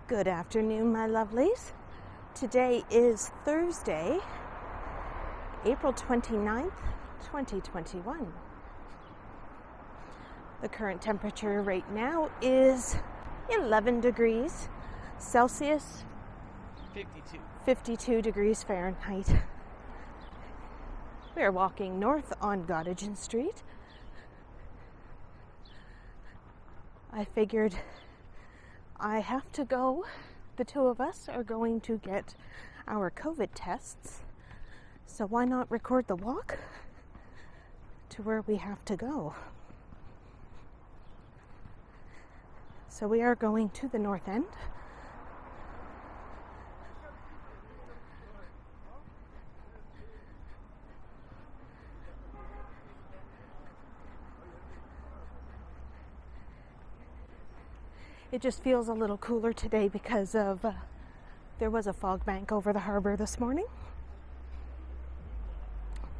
Good afternoon, my lovelies. Today is Thursday, April 29th, 2021. The current temperature right now is 11 degrees Celsius, 52 degrees Fahrenheit. We are walking north on Yonge Street. I figured I have to go. The two of us are going to get our COVID tests. So why not record the walk to where we have to go? So we are going to the north end. It just feels a little cooler today because of there was a fog bank over the harbor this morning.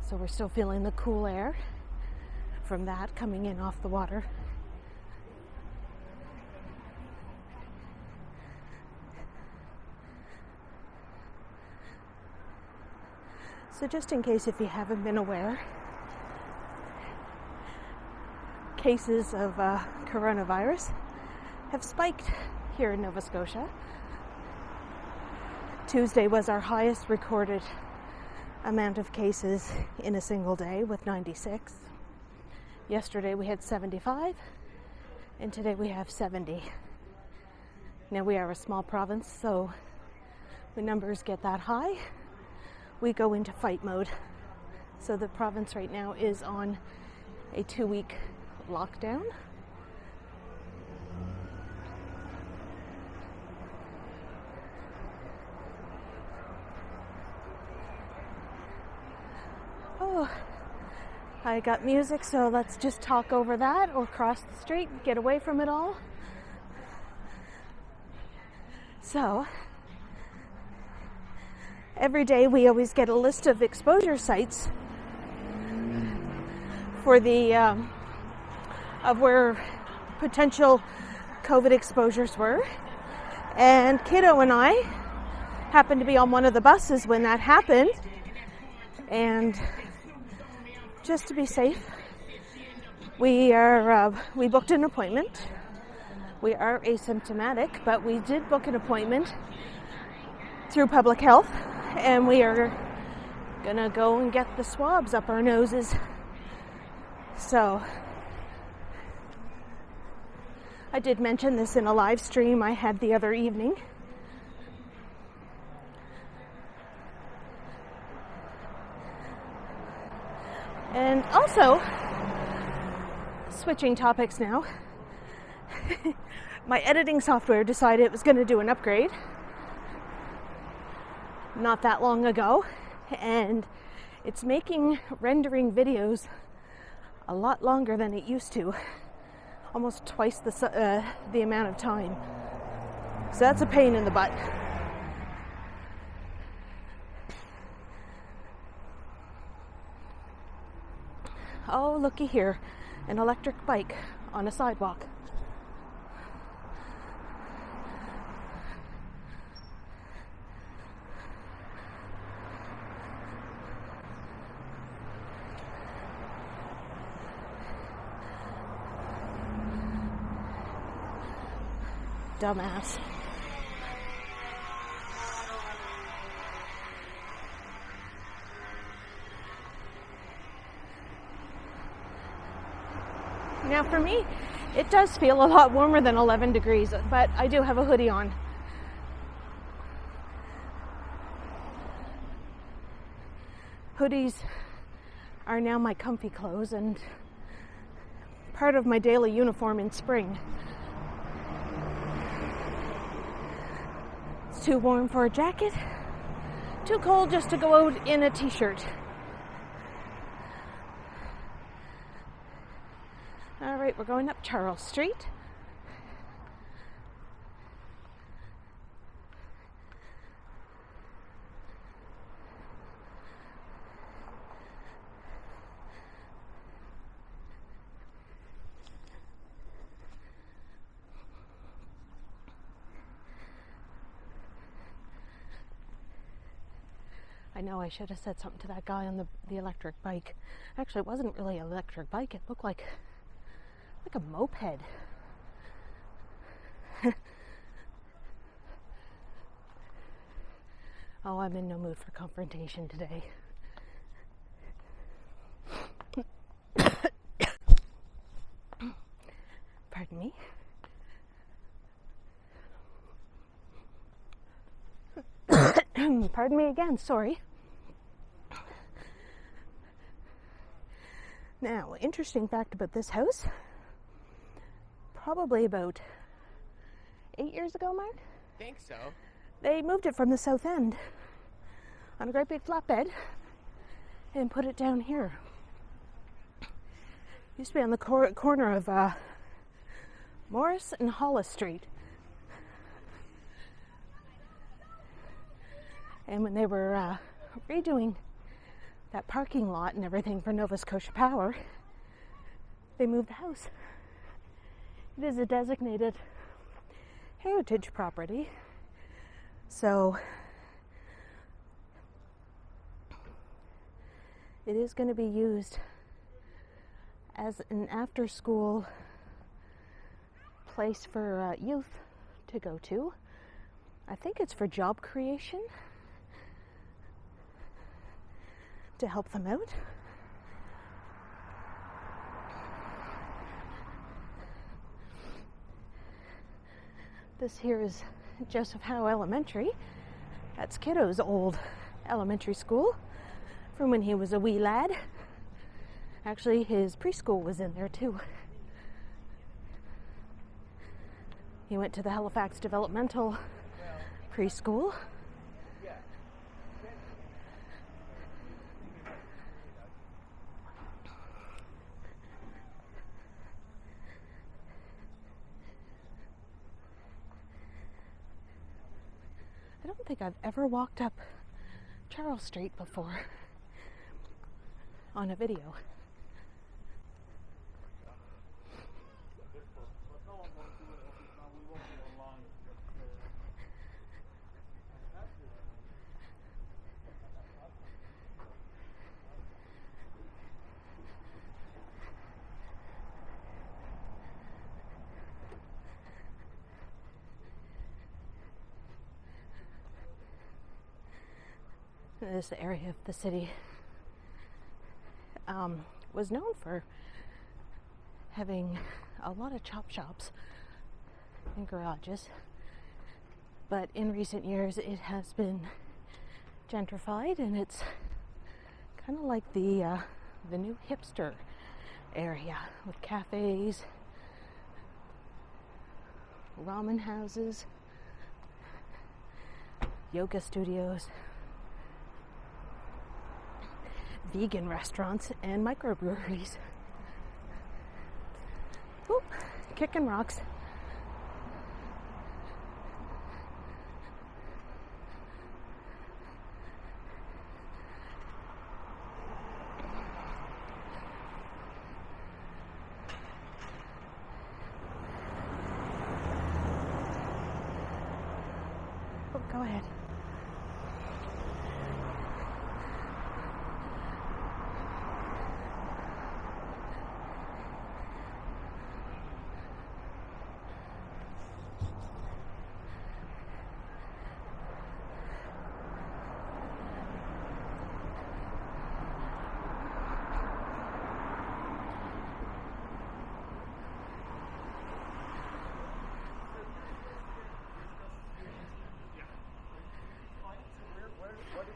So we're still feeling the cool air from that coming in off the water. So just in case if you haven't been aware, cases of coronavirus have spiked here in Nova Scotia. Tuesday was our highest recorded amount of cases in a single day with 96. Yesterday we had 75 and today we have 70. Now we are a small province, so when numbers get that high, we go into fight mode. So the province right now is on a 2-week lockdown. Oh, I got music, so let's just talk over that or cross the street, get away from it all. So, every day we always get a list of exposure sites for the of where potential COVID exposures were. And Kiddo and I happened to be on one of the buses when that happened. And just to be safe, we booked an appointment. We are asymptomatic, but we did book an appointment through public health, and we are gonna go and get the swabs up our noses. So I did mention this in a live stream I had the other evening. And also, switching topics now, my editing software decided it was going to do an upgrade not that long ago, and it's making rendering videos a lot longer than it used to, almost twice the amount of time. So that's a pain in the butt. Oh, looky here, an electric bike on a sidewalk. Dumbass. Now for me, it does feel a lot warmer than 11 degrees, but I do have a hoodie on. Hoodies are now my comfy clothes and part of my daily uniform in spring. It's too warm for a jacket, too cold just to go out in a t-shirt. All right, we're going up Charles Street. know I should have said something to that guy on the electric bike. Actually, it wasn't really an electric bike. It looked like a moped. Oh, I'm in no mood for confrontation today. Pardon me. Pardon me again, sorry. Now, interesting fact about this house. Probably about 8 years ago, Mark? I think so. They moved it from the south end on a great big flatbed and put it down here. Used to be on the corner of Morris and Hollis Street. And when they were redoing that parking lot and everything for Nova Scotia Power, they moved the house. It is a designated heritage property, so it is going to be used as an after-school place for youth to go to. I think it's for job creation, to help them out. This here is Joseph Howe Elementary. That's Kiddo's old elementary school from when he was a wee lad. Actually, his preschool was in there too. He went to the Halifax Developmental Preschool. I don't think I've ever walked up Charles Street before on a video. This area of the city was known for having a lot of chop shops and garages, but in recent years it has been gentrified, and it's kind of like the new hipster area with cafes, ramen houses, yoga studios, vegan restaurants, and microbreweries. Oop, kicking rocks. Oh, go ahead.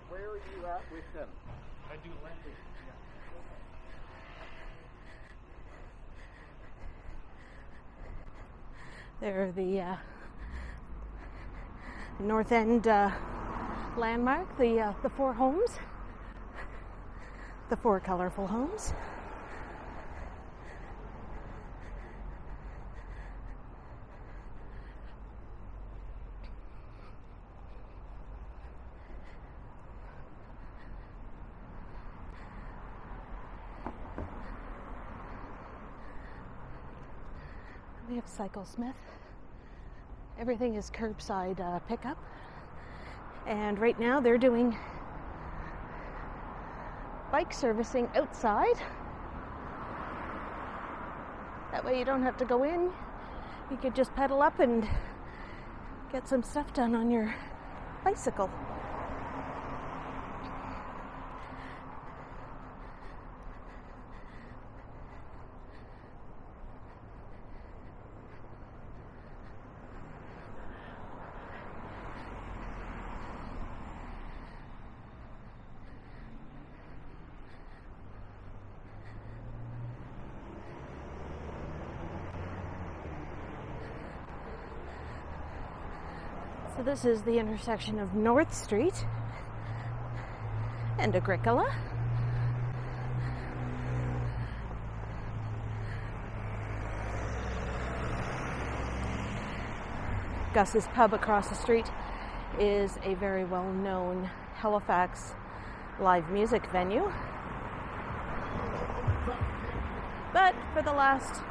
Where are you at with them? I do lending. They're the North End landmark, the four homes, the four colorful homes. We have Cycle Smith. Everything is curbside pickup. And right now they're doing bike servicing outside. That way you don't have to go in. You could just pedal up and get some stuff done on your bicycle. So this is the intersection of North Street and Agricola. Gus's Pub across the street is a very well-known Halifax live music venue. But for the last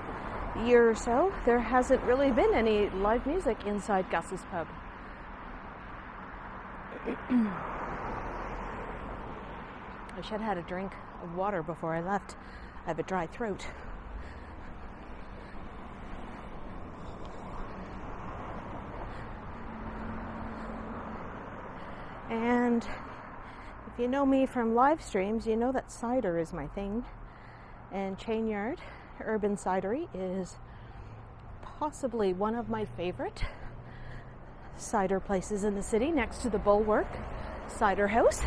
year or so, there hasn't really been any live music inside Gus's Pub. I should have had a drink of water before I left. I have a dry throat. And if you know me from live streams, you know that cider is my thing. And Chain Yard Urban Cidery is possibly one of my favorite cider places in the city, next to the Bulwark Cider House.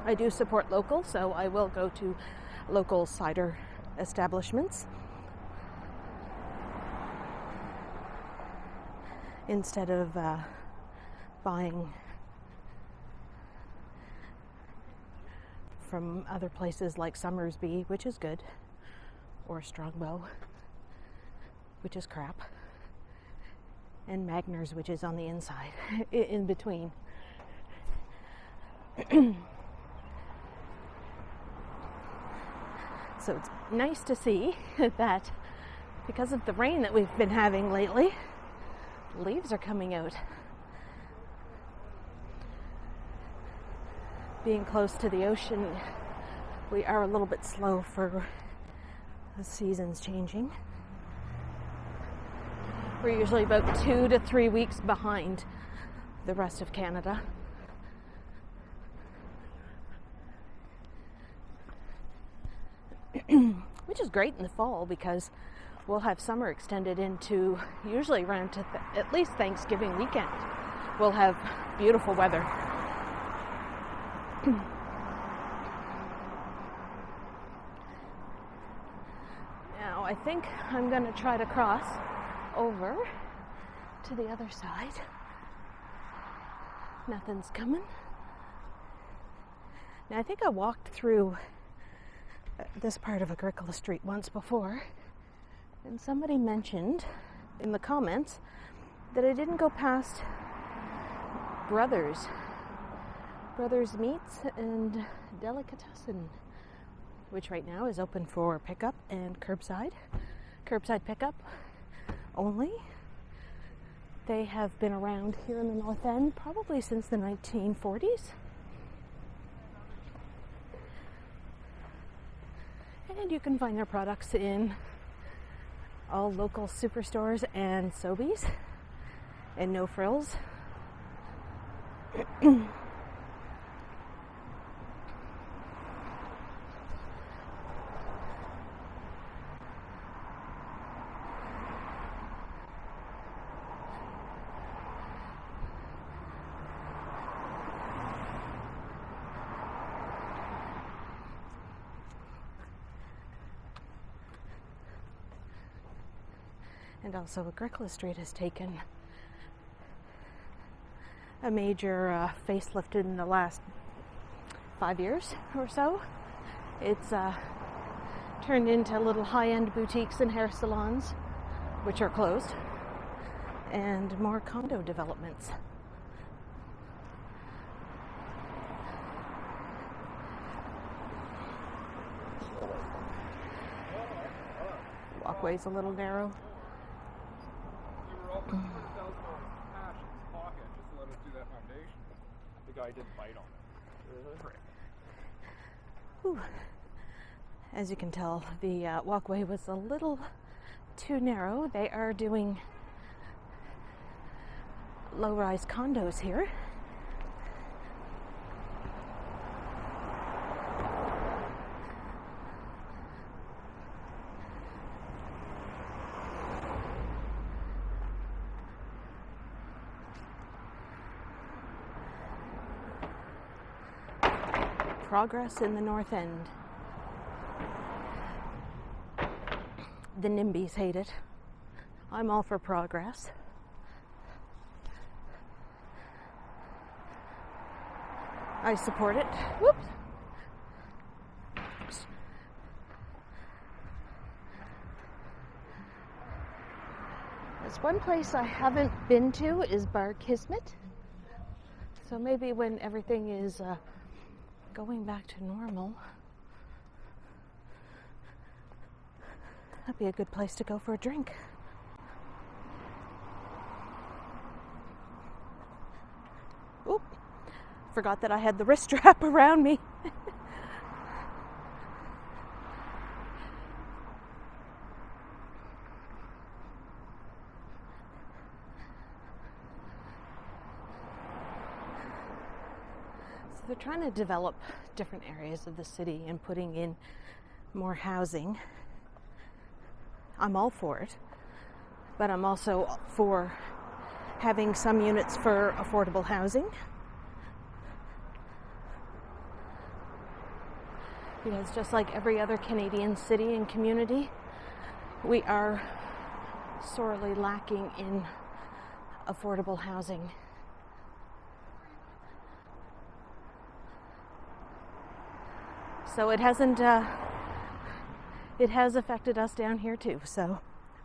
I do support local, so I will go to local cider establishments instead of buying from other places like Summersby, which is good, or Strongbow, which is crap, and Magner's, which is on the inside, in between. So it's nice to see that because of the rain that we've been having lately, leaves are coming out. Being close to the ocean, we are a little bit slow for the seasons changing. We're usually about 2 to 3 weeks behind the rest of Canada. Which is great in the fall because we'll have summer extended into usually around to at least Thanksgiving weekend. We'll have beautiful weather. Now I think I'm going to try to cross over to the other side. Nothing's coming. Now I think I walked through this part of Agricola Street once before, and somebody mentioned in the comments that I didn't go past Brothers Meats and Delicatessen, which right now is open for pickup and curbside pickup only. They have been around here in the North End probably since the 1940s. And you can find their products in all local superstores and Sobeys and No Frills. And also Agricola Street has taken a major facelift in the last 5 years or so. It's turned into little high-end boutiques and hair salons, which are closed, and more condo developments. Walkway's a little narrow. did bite on it. Frick. Whew. As you can tell, the walkway was a little too narrow. They are doing low-rise condos here. Progress in the North End. The NIMBYs hate it. I'm all for progress. I support it. Whoops. There's one place I haven't been to is Bar Kismet. So maybe when everything is going back to normal, that'd be a good place to go for a drink. Oop, forgot that I had the wrist strap around me. So they're trying to develop different areas of the city and putting in more housing. I'm all for it, but I'm also for having some units for affordable housing. Because just like every other Canadian city and community, we are sorely lacking in affordable housing. So it has affected us down here too. So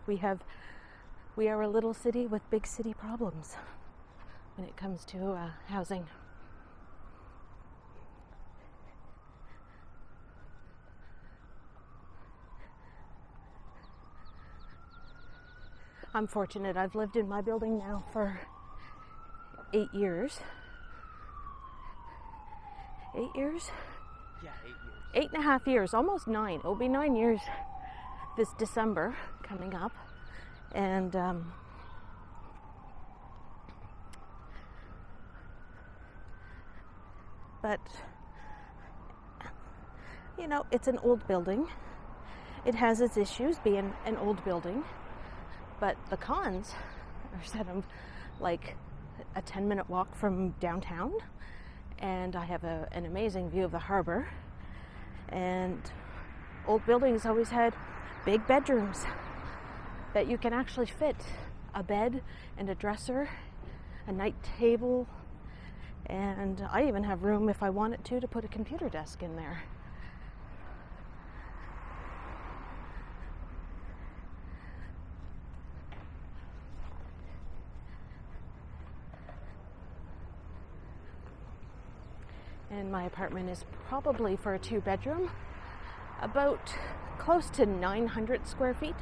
we are a little city with big city problems when it comes to housing. I'm fortunate. I've lived in my building now for 8 years. 8 years? Yeah, 8 years. 8.5 years, almost 9. It'll be 9 years this December coming up. And but you know, it's an old building. It has its issues being an old building, but the cons are that I'm like a 10-minute walk from downtown, and I have an amazing view of the harbor. And old buildings always had big bedrooms that you can actually fit a bed and a dresser, a night table, and I even have room if I wanted to put a computer desk in there. And my apartment is probably, for a 2-bedroom, about close to 900 square feet.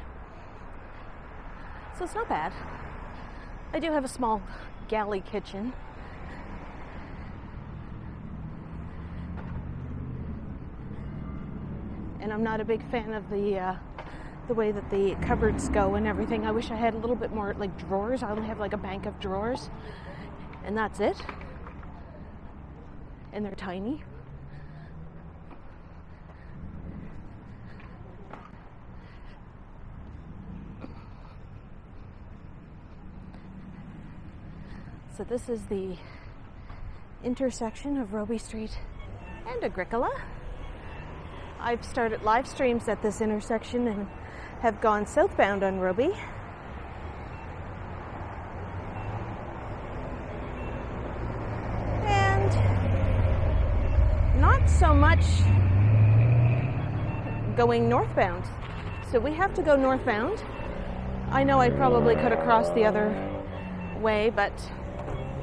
So it's not bad. I do have a small galley kitchen. And I'm not a big fan of the way that the cupboards go and everything. I wish I had a little bit more like drawers. I only have like a bank of drawers, and that's it. And they're tiny. So this is the intersection of Robie Street and Agricola. I've started live streams at this intersection and have gone southbound on Robie. Not so much going northbound. So we have to go northbound. I know I probably could have crossed the other way, but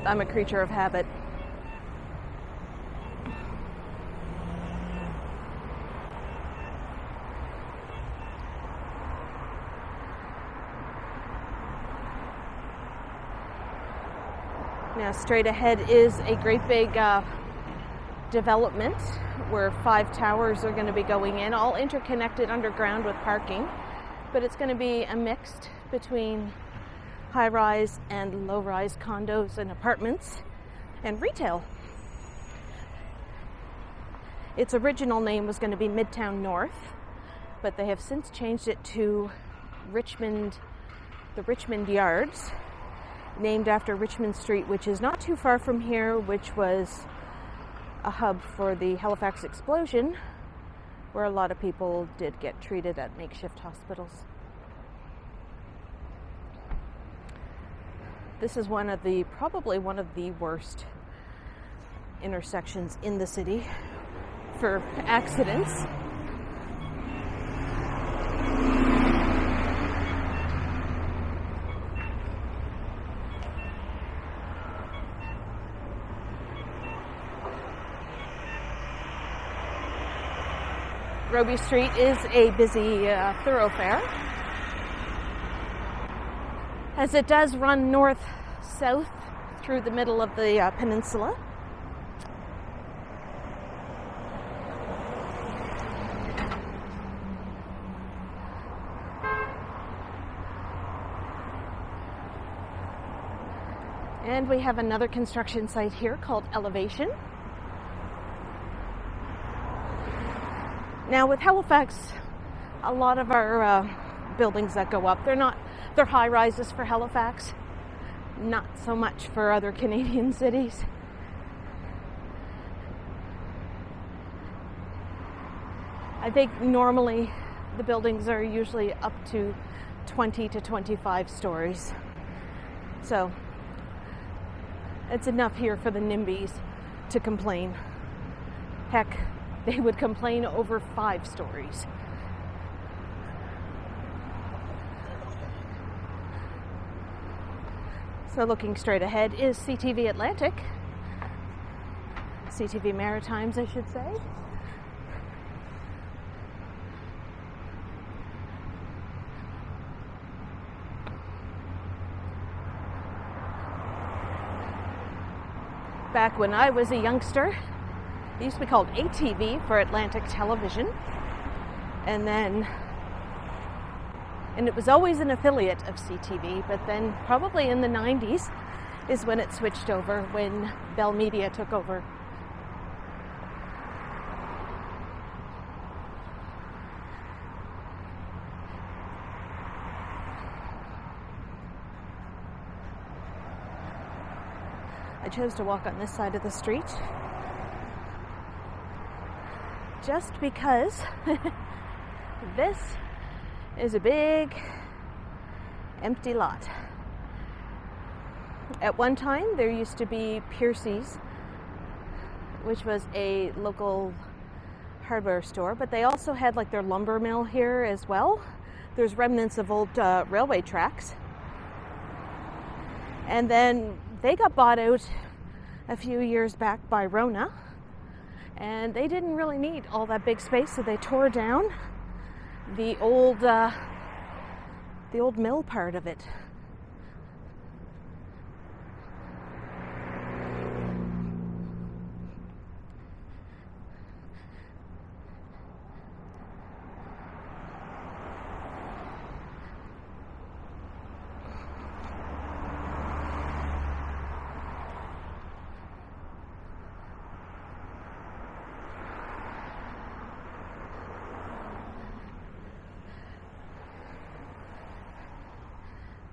I'm a creature of habit. Now straight ahead is a great big development where 5 towers are going to be going in, all interconnected underground with parking. But it's going to be a mixed between high-rise and low-rise condos and apartments and retail. Its original name was going to be Midtown North, but they have since changed it to the Richmond Yards, named after Richmond Street, which is not too far from here, which was a hub for the Halifax explosion, where a lot of people did get treated at makeshift hospitals. This is probably one of the worst intersections in the city for accidents. Robie Street is a busy thoroughfare, as it does run north-south through the middle of the peninsula. And we have another construction site here called Elevation. Now with Halifax, a lot of our buildings that go up, they're high rises for Halifax, not so much for other Canadian cities. I think normally the buildings are usually up to 20 to 25 stories. So it's enough here for the NIMBYs to complain. Heck, they would complain over 5 stories. So looking straight ahead is CTV Atlantic. CTV Maritimes, I should say. Back when I was a youngster, it used to be called ATV for Atlantic Television. And it was always an affiliate of CTV, but then probably in the 90s is when it switched over, when Bell Media took over. I chose to walk on this side of the street just because this is a big empty lot. At one time there used to be Piercy's, which was a local hardware store, but they also had like their lumber mill here as well. There's remnants of old railway tracks. And then they got bought out a few years back by Rona, and they didn't really need all that big space, so they tore down the old mill part of it.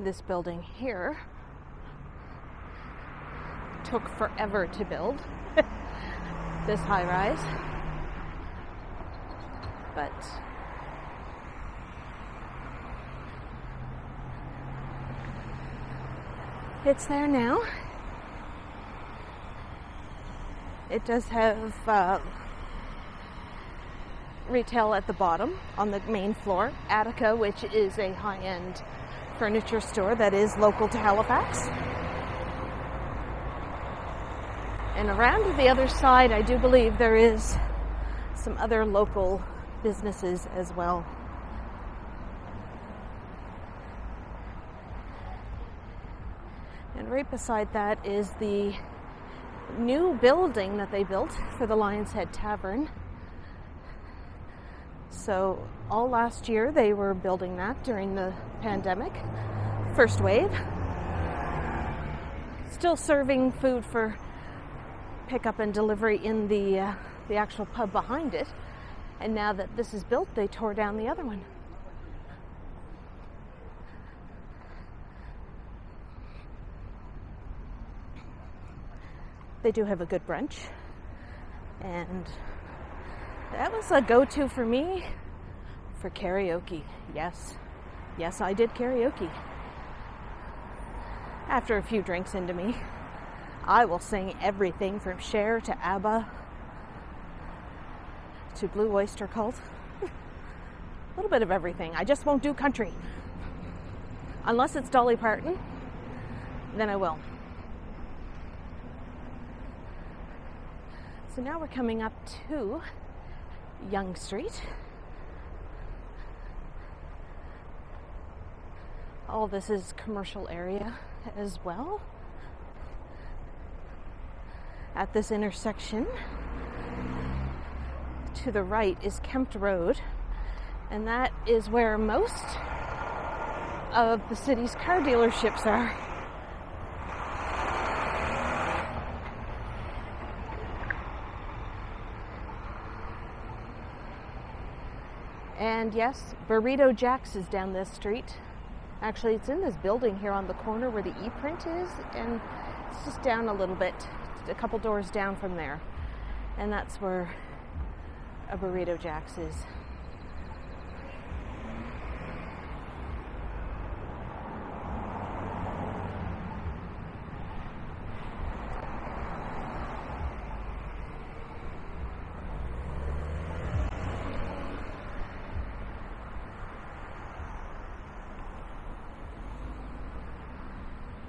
This building here took forever to build, this high rise, but it's there now. It does have retail at the bottom on the main floor, Attica, which is a high-end furniture store that is local to Halifax. And around to the other side, I do believe there is some other local businesses as well. And right beside that is the new building that they built for the Lion's Head Tavern. So all last year they were building that during the pandemic, first wave. Still serving food for pickup and delivery in the actual pub behind it. And now that this is built, they tore down the other one. They do have a good brunch, and that was a go-to for me for karaoke. Yes, I did karaoke. After a few drinks into me, I will sing everything from Cher to ABBA to Blue Oyster Cult. A little bit of everything. I just won't do country. Unless it's Dolly Parton, then I will. So now we're coming up to Yonge Street. All this is commercial area as well. At this intersection, to the right is Kempt Road, and that is where most of the city's car dealerships are. And yes, Burrito Jack's is down this street. Actually, it's in this building here on the corner where the e-print is, and it's just down a little bit, a couple doors down from there. And that's where a Burrito Jack's is.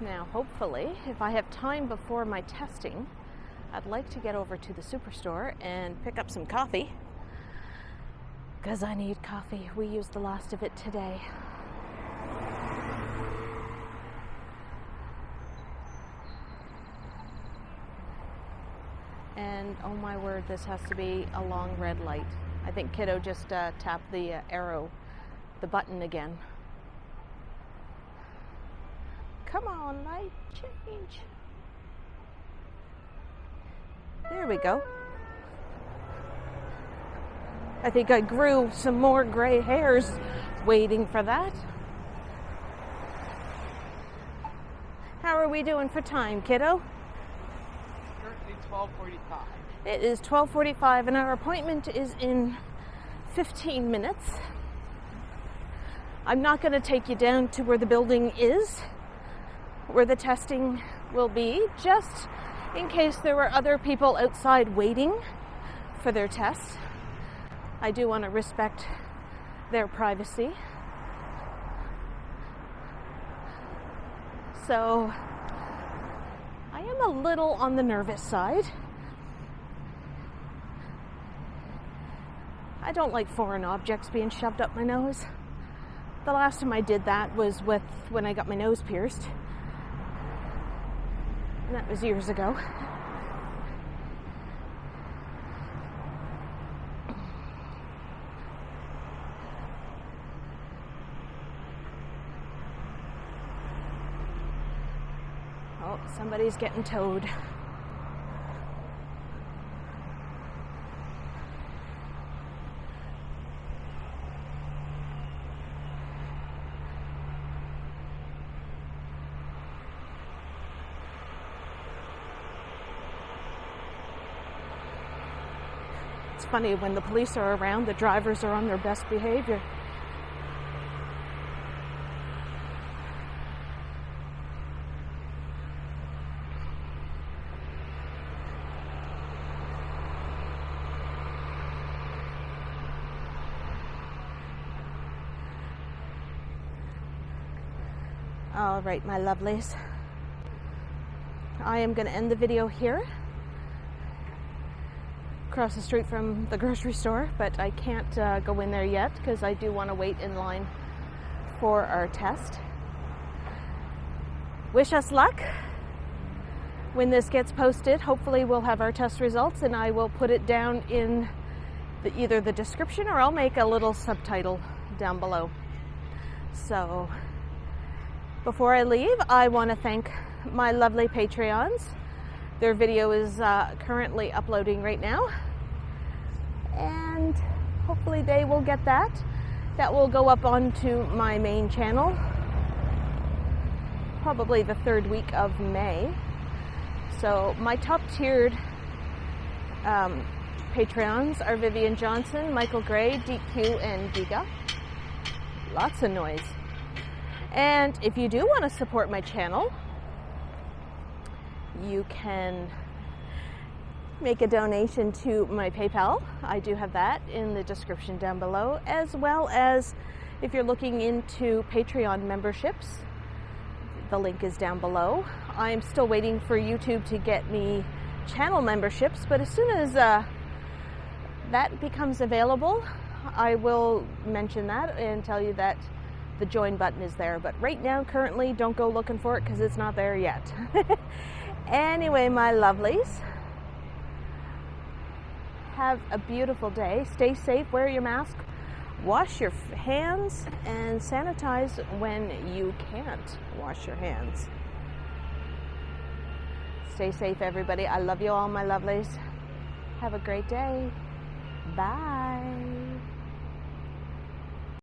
Now, hopefully, if I have time before my testing, I'd like to get over to the superstore and pick up some coffee, because I need coffee. We used the last of it today. And oh my word, this has to be a long red light. I think Kiddo just tapped the arrow, the button again. Come on, light, change. There we go. I think I grew some more gray hairs waiting for that. How are we doing for time, kiddo? Currently 12:45. It is 12:45 and our appointment is in 15 minutes. I'm not going to take you down to where the building is, where the testing will be, just in case there were other people outside waiting for their tests. I do want to respect their privacy. So I am a little on the nervous side. I don't like foreign objects being shoved up my nose. The last time I did that was when I got my nose pierced. And that was years ago. Oh, somebody's getting towed. It's funny, when the police are around, the drivers are on their best behavior. All right, my lovelies. I am going to end the video here, across the street from the grocery store, but I can't go in there yet because I do want to wait in line for our test. Wish us luck. when this gets posted, hopefully we'll have our test results, and I will put it down in either the description, or I'll make a little subtitle down below. So before I leave, I want to thank my lovely Patreons. Their video is currently uploading right now, and hopefully they will get that. That will go up onto my main channel probably the 3rd week of May. So my top tiered Patreons are Vivian Johnson, Michael Gray, DQ, and Giga. Lots of noise. And if you do want to support my channel, you can make a donation to my PayPal. I do have that in the description down below, as well as if you're looking into Patreon memberships, the link is down below. I'm still waiting for YouTube to get me channel memberships, but as soon as that becomes available, I will mention that and tell you that the join button is there. But right now, currently, don't go looking for it because it's not there yet. Anyway, my lovelies, have a beautiful day. Stay safe, wear your mask, wash your hands, and sanitize when you can't wash your hands. Stay safe, everybody. I love you all, my lovelies. Have a great day. Bye.